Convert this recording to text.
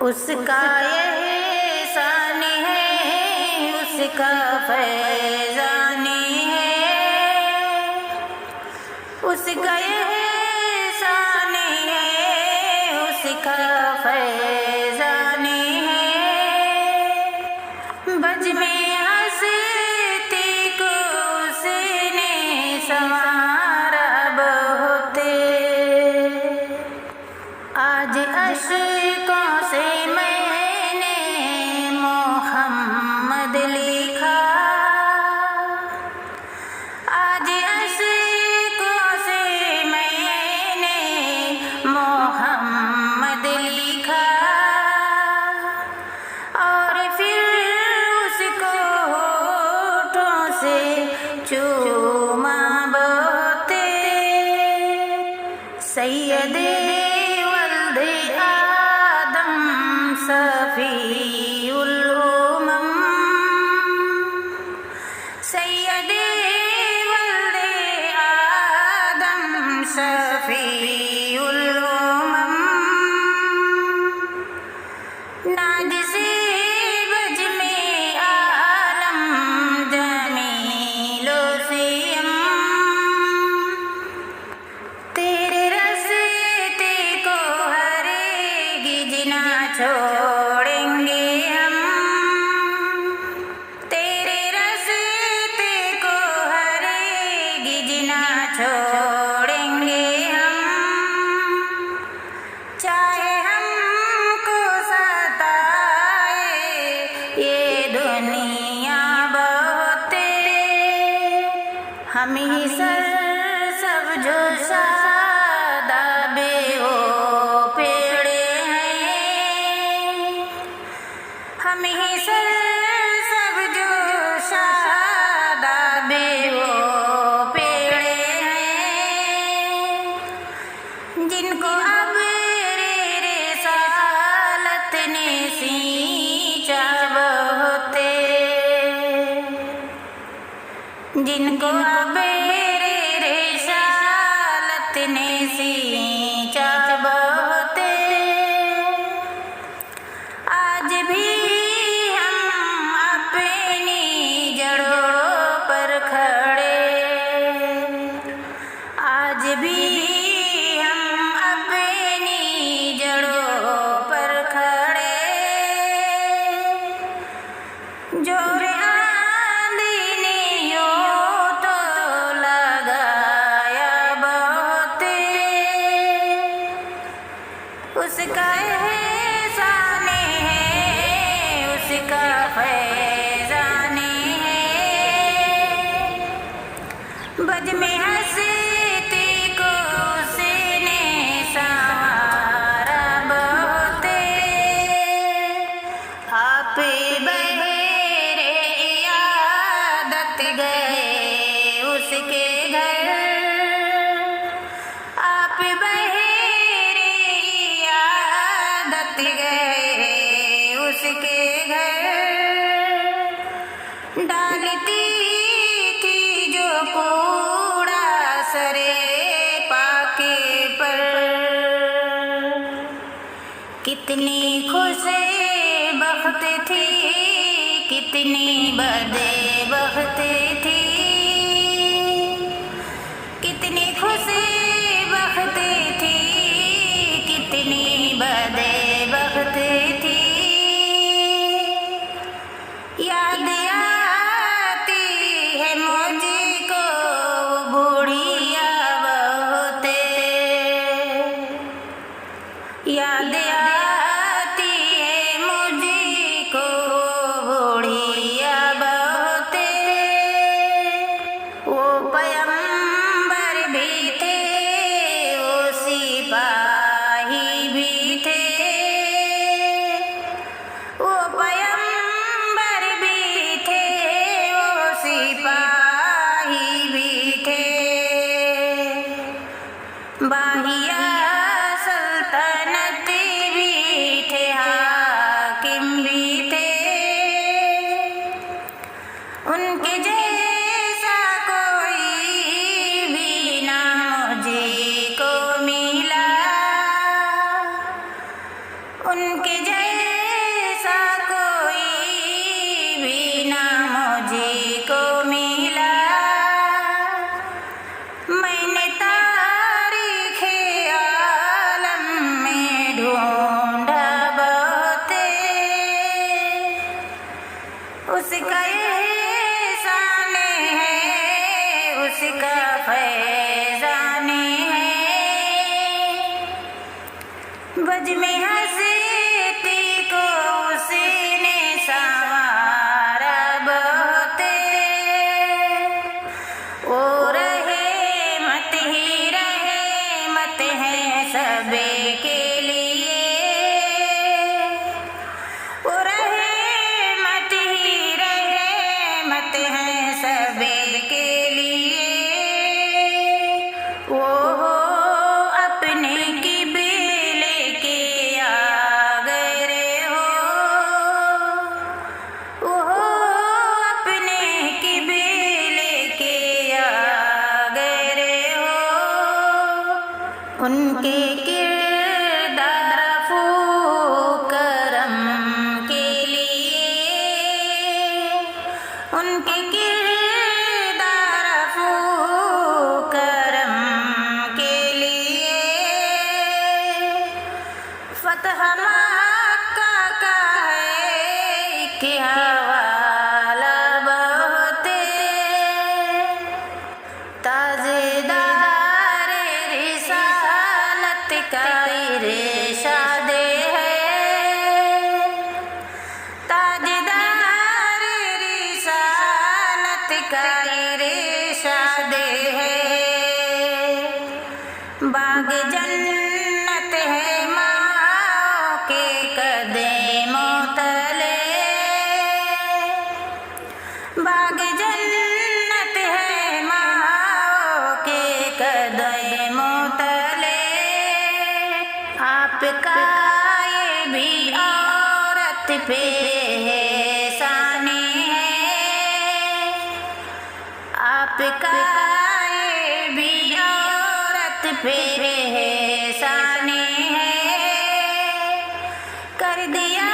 उसका एहसान है, उसका फैज़ान है, उसका एहसान है, उसका फैज़ान है। बज में हंसती को उसने संवारा बहुते, आज अश्कों से मैंने मोहम्मद लिखा, आज अश्कों से मैंने मोहम्मद लिखा। और फिर उसको होठों से चूमा बहुते, सैयदे वल्दे आदम सफ़ीउल उमम, सैयदे वल्दे आदम सफ़ीउल उमम। नाज से बज में आलम जमीलो सियम, तेरे रस्ते को हरगिज़ ना छोड़ेंगे हम, तेरे रस्ते को हरगिज़ ना छोड़ेंगे हम। चाहे हमको सताए ये दुनिया बहुते, हम ही सब जो शादाबे वो पेड़े हैं, हम ही सब जो शादाबे वो पेड़े हैं, जिनको अब रे सालत ने सींचा बहुते, जिनको अब रे सालत ने सींचा बहुते। आज भी हम अपनी जड़ों पर खड़े, आज भी हम अपनी जड़ों पर खड़े, जोर आंधी ने यूं तो लगाया बहुते, उसका एहसान है, उसका फैज़ान है। बज में हंसती को उसने संवारा बहुते, आप बहेरे इयादत गए उसके घर, आप बहेरे इयादत गए उसके घर। डालती थी जो कूड़ा सरे पाके पर, कितनी खुश बख्त थी, कितनी बदे बख्त थी, कितनी खुश बख्त थी, कितनी बदे बख्त थी। याद आती है मुझको बुढ़िया बहुते, याद आती है मुझको बुढ़िया बहुते, उनके जैसा कोई भी ना मुझको मिला। मैंने तारीखे आलम में ढूंढा बहुत, उसका एहसान है, उसका फैज़ान है। बज में हंसती को उसने संवारा बहुत, ओ रहमत ही रहमत है सबके लिए, ओ रहमत ही रहमत है सबके लिए। वो अपने किबले के आगे हो, वो अपने किबले के आगे हो। उनके किरदार फू करम के लिए, उनके किरदार फू करम के लिए। फतह मक्का का है कि हवाला बहुत, ताज़ेदार रिसालत का इरशाद है, ताज़ेदार रिसालत का इरशाद है। बाग जन्नत है माँ के कदमों तले, बाग जन्नत है माँ के कदमों तले। आपका ये भी औरत पे एहसान है, आपका ये भी औरत पे एहसान है। कर दिया